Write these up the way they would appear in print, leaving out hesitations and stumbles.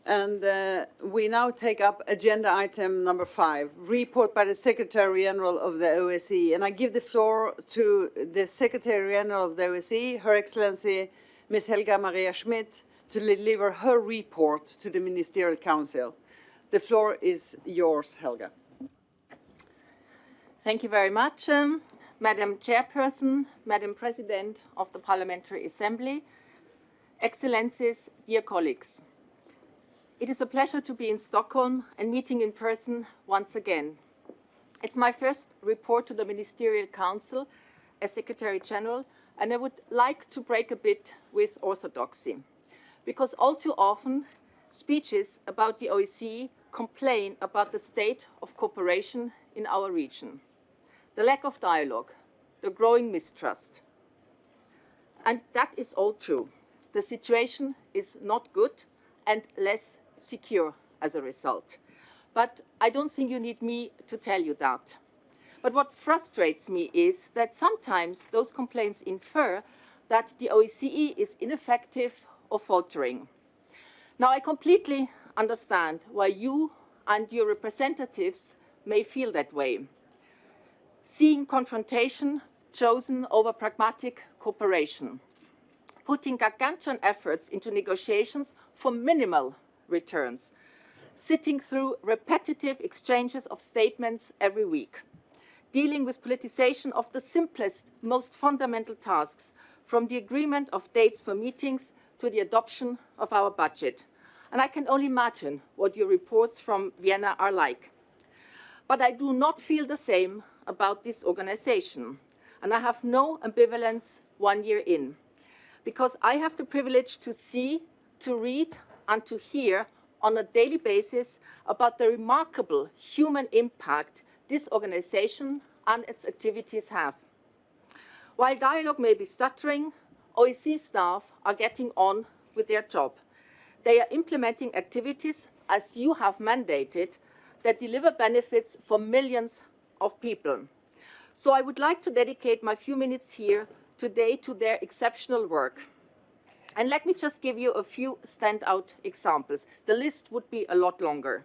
And we now take up agenda item number 5, report by the Secretary General of the OSCE. And I give the floor to the Secretary General of the OSCE, Her Excellency Ms. Helga Maria Schmid, to deliver her report to the Ministerial Council. The floor is yours, Helga. Thank you very much, Madam Chairperson, Madam President of the Parliamentary Assembly, Excellencies, dear colleagues. It is a pleasure to be in Stockholm and meeting in person once again. It's my first report to the Ministerial Council as Secretary General, and I would like to break a bit with orthodoxy, because all too often speeches about the OSCE complain about the state of cooperation in our region, the lack of dialogue, the growing mistrust. And that is all true. The situation is not good and less secure as a result. But I don't think you need me to tell you that. But what frustrates me is that sometimes those complaints infer that the OSCE is ineffective or faltering. Now, I completely understand why you and your representatives may feel that way, seeing confrontation chosen over pragmatic cooperation, putting gargantuan efforts into negotiations for minimal returns, sitting through repetitive exchanges of statements every week, dealing with politicization of the simplest, most fundamental tasks, from the agreement of dates for meetings to the adoption of our budget. And I can only imagine what your reports from Vienna are like. But I do not feel the same about this organization, and I have no ambivalence 1 year in, because I have the privilege to see, to read, and to hear on a daily basis about the remarkable human impact this organization and its activities have. While dialogue may be stuttering, OSCE staff are getting on with their job. They are implementing activities, as you have mandated, that deliver benefits for millions of people. So I would like to dedicate my few minutes here today to their exceptional work. And let me just give you a few standout examples. The list would be a lot longer.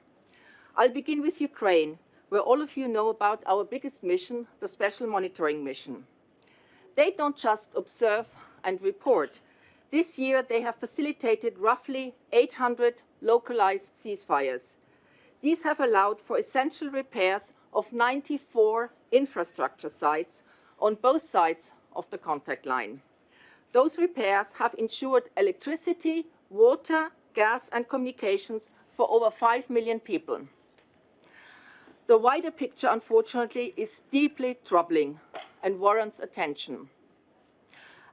I'll begin with Ukraine, where all of you know about our biggest mission, the Special Monitoring Mission. They don't just observe and report. This year, they have facilitated roughly 800 localized ceasefires. These have allowed for essential repairs of 94 infrastructure sites on both sides of the contact line. Those repairs have ensured electricity, water, gas, and communications for over 5 million people. The wider picture, unfortunately, is deeply troubling and warrants attention.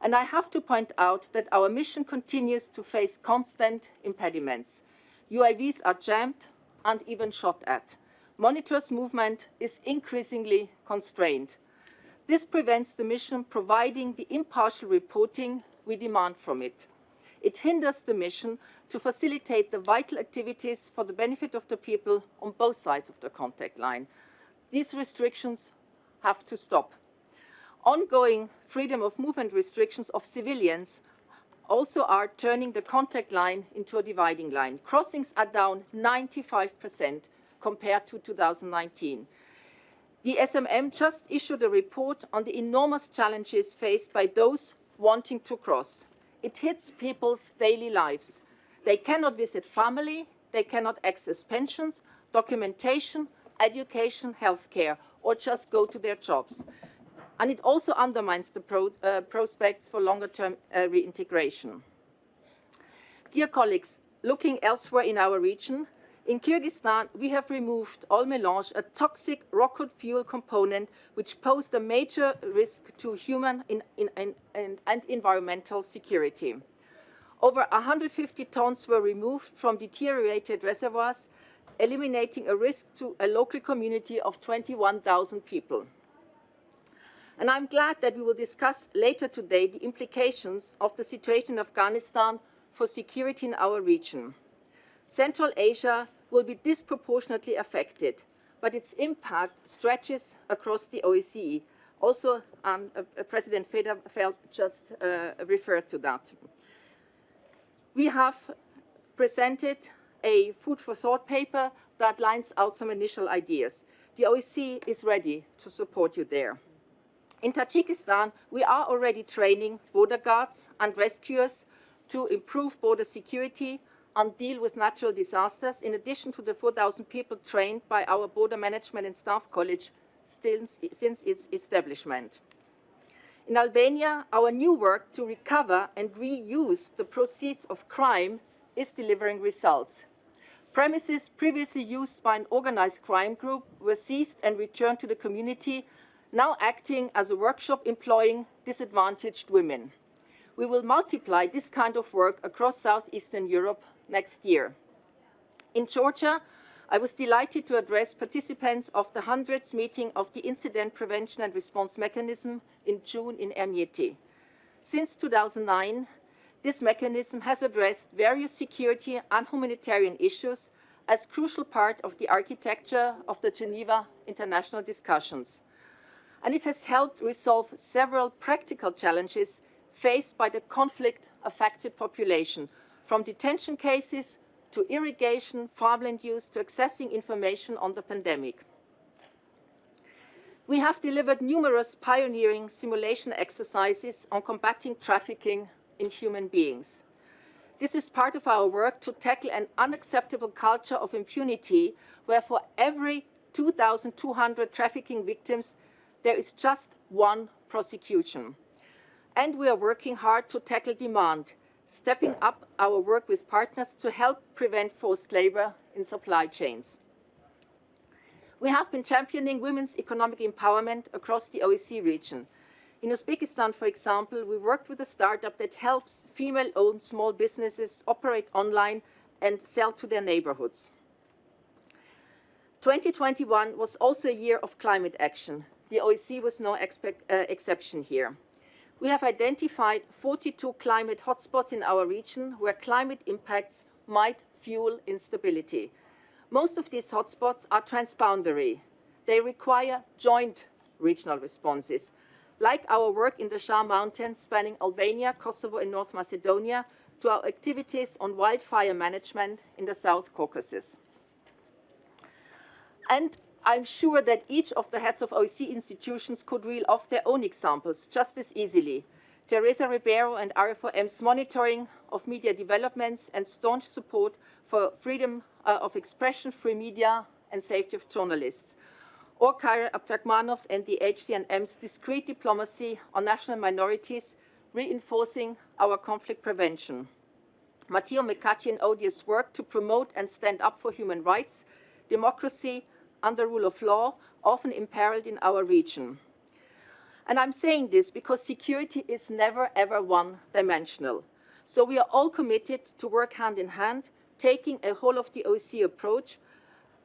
And I have to point out that our mission continues to face constant impediments. UAVs are jammed and even shot at. Monitors' movement is increasingly constrained. This prevents the mission providing the impartial reporting we demand from it. It hinders the mission to facilitate the vital activities for the benefit of the people on both sides of the contact line. These restrictions have to stop. Ongoing freedom of movement restrictions of civilians also are turning the contact line into a dividing line. Crossings are down 95% compared to 2019. The SMM just issued a report on the enormous challenges faced by those wanting to cross. It hits people's daily lives. They cannot visit family, they cannot access pensions, documentation, education, healthcare, or just go to their jobs. And it also undermines the prospects for longer-term reintegration. Dear colleagues, looking elsewhere in our region, in Kyrgyzstan, we have removed all melange, a toxic rocket fuel component which posed a major risk to human and environmental security. Over 150 tons were removed from deteriorated reservoirs, eliminating a risk to a local community of 21,000 people. And I'm glad that we will discuss later today the implications of the situation in Afghanistan for security in our region. Central Asia will be disproportionately affected, but its impact stretches across the OSCE. Also, President Federfeld just referred to that. We have presented a food for thought paper that lines out some initial ideas. The OSCE is ready to support you there. In Tajikistan, we are already training border guards and rescuers to improve border security and deal with natural disasters, in addition to the 4,000 people trained by our Border Management and Staff College since its establishment. In Albania, our new work to recover and reuse the proceeds of crime is delivering results. Premises previously used by an organized crime group were seized and returned to the community, now acting as a workshop employing disadvantaged women. We will multiply this kind of work across Southeastern Europe next year. In Georgia, I was delighted to address participants of the 100th meeting of the Incident Prevention and Response Mechanism in June in Ernieti. Since 2009, this mechanism has addressed various security and humanitarian issues as a crucial part of the architecture of the Geneva International Discussions. And it has helped resolve several practical challenges faced by the conflict-affected population, from detention cases to irrigation, farmland use, to accessing information on the pandemic. We have delivered numerous pioneering simulation exercises on combating trafficking in human beings. This is part of our work to tackle an unacceptable culture of impunity, where for every 2,200 trafficking victims, there is just one prosecution. And we are working hard to tackle demand, stepping up our work with partners to help prevent forced labor in supply chains. We have been championing women's economic empowerment across the OSCE region. In Uzbekistan, for example, we worked with a startup that helps female-owned small businesses operate online and sell to their neighborhoods. 2021 was also a year of climate action. The OSCE was no exception here. We have identified 42 climate hotspots in our region where climate impacts might fuel instability. Most of these hotspots are transboundary. They require joint regional responses, like our work in the Shah Mountains spanning Albania, Kosovo, and North Macedonia, to our activities on wildfire management in the South Caucasus. And I'm sure that each of the heads of OSCE institutions could reel off their own examples just as easily. Teresa Ribeiro and RFOM's monitoring of media developments and staunch support for freedom of expression, free media, and safety of journalists. Or Kyra Abdrakhmanov's and the HCNM's discreet diplomacy on national minorities, reinforcing our conflict prevention. Matteo Mecacci and Odia's work to promote and stand up for human rights, democracy, and the rule of law, often imperiled in our region. And I'm saying this because security is never, ever one-dimensional. So we are all committed to work hand in hand, taking a whole of the OSCE approach,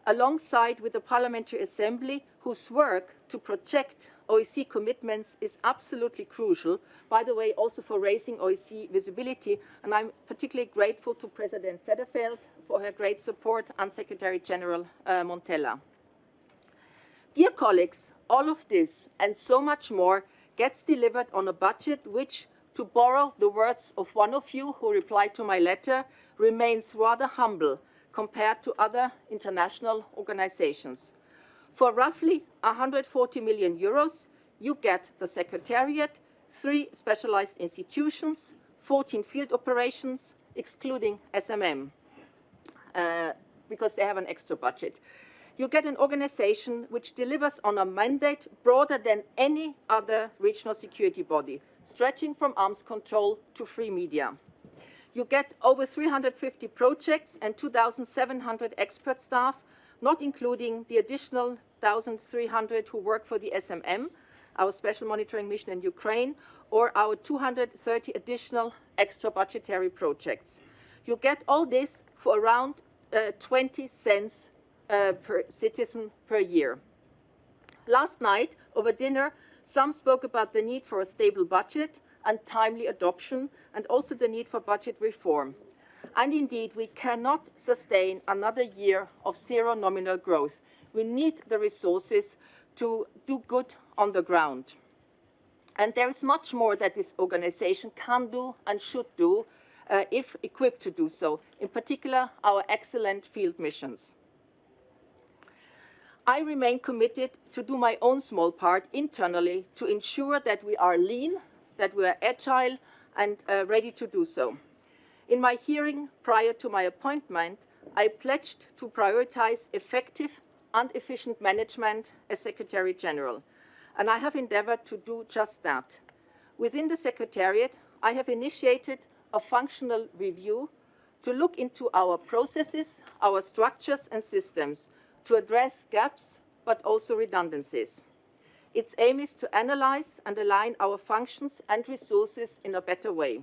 alongside with the Parliamentary Assembly, whose work to project OSCE commitments is absolutely crucial, by the way, also for raising OSCE visibility. And I'm particularly grateful to President Sederfeld for her great support and Secretary General Montella. Dear colleagues, all of this and so much more gets delivered on a budget which, to borrow the words of one of you who replied to my letter, remains rather humble compared to other international organizations. For roughly 140 million euros, you get the Secretariat, 3 specialized institutions, 14 field operations, excluding SMM, because they have an extra budget. You get an organization which delivers on a mandate broader than any other regional security body, stretching from arms control to free media. You get over 350 projects and 2,700 expert staff, not including the additional 1,300 who work for the SMM, our special monitoring mission in Ukraine, or our 230 additional extra budgetary projects. You get all this for around 20 cents per citizen per year. Last night, over dinner, some spoke about the need for a stable budget and timely adoption, and also the need for budget reform. And indeed, we cannot sustain another year of zero nominal growth. We need the resources to do good on the ground. And there is much more that this organization can do and should do if equipped to do so, in particular our excellent field missions. I remain committed to do my own small part internally to ensure that we are lean, that we are agile and ready to do so. In my hearing prior to my appointment, I pledged to prioritize effective and efficient management as Secretary General, and I have endeavored to do just that. Within the Secretariat, I have initiated a functional review to look into our processes, our structures and systems to address gaps, but also redundancies. Its aim is to analyze and align our functions and resources in a better way.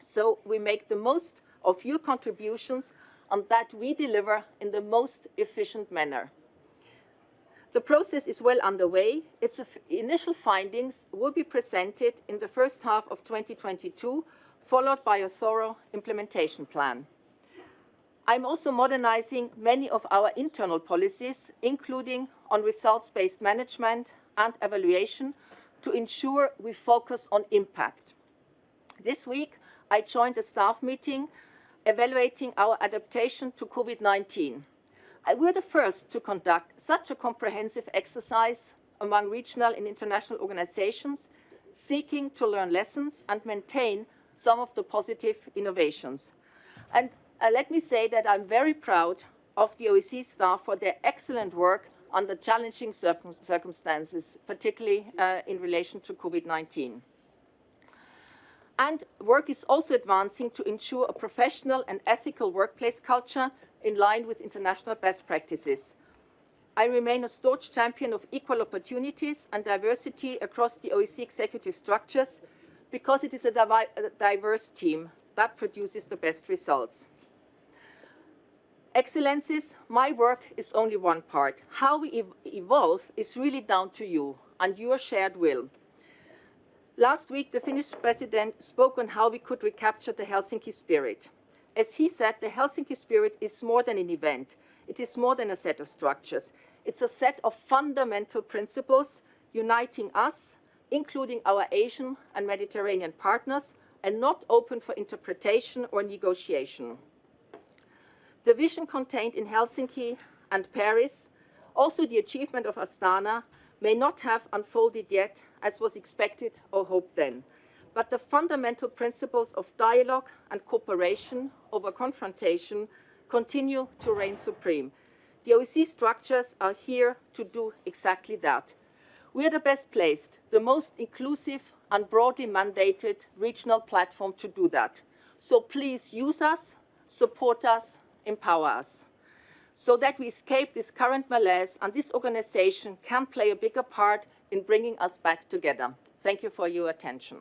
So we make the most of your contributions and that we deliver in the most efficient manner. The process is well underway. Its initial findings will be presented in the first half of 2022, followed by a thorough implementation plan. I'm also modernizing many of our internal policies, including on results-based management and evaluation, to ensure we focus on impact. This week, I joined a staff meeting evaluating our adaptation to COVID-19. We're the first to conduct such a comprehensive exercise among regional and international organizations, seeking to learn lessons and maintain some of the positive innovations. And let me say that I'm very proud of the OSCE staff for their excellent work under challenging circumstances, particularly in relation to COVID-19. And work is also advancing to ensure a professional and ethical workplace culture in line with international best practices. I remain a staunch champion of equal opportunities and diversity across the OSCE executive structures because it is a diverse team that produces the best results. Excellencies, my work is only one part. How we evolve is really down to you and your shared will. Last week, the Finnish president spoke on how we could recapture the Helsinki spirit. As he said, the Helsinki spirit is more than an event. It is more than a set of structures. It's a set of fundamental principles uniting us, including our Asian and Mediterranean partners, and not open for interpretation or negotiation. The vision contained in Helsinki and Paris, also the achievement of Astana, may not have unfolded yet as was expected or hoped then. But the fundamental principles of dialogue and cooperation over confrontation continue to reign supreme. The OSCE structures are here to do exactly that. We are the best placed, the most inclusive and broadly mandated regional platform to do that. So please use us, support us, empower us, so that we escape this current malaise and this organization can play a bigger part in bringing us back together. Thank you for your attention.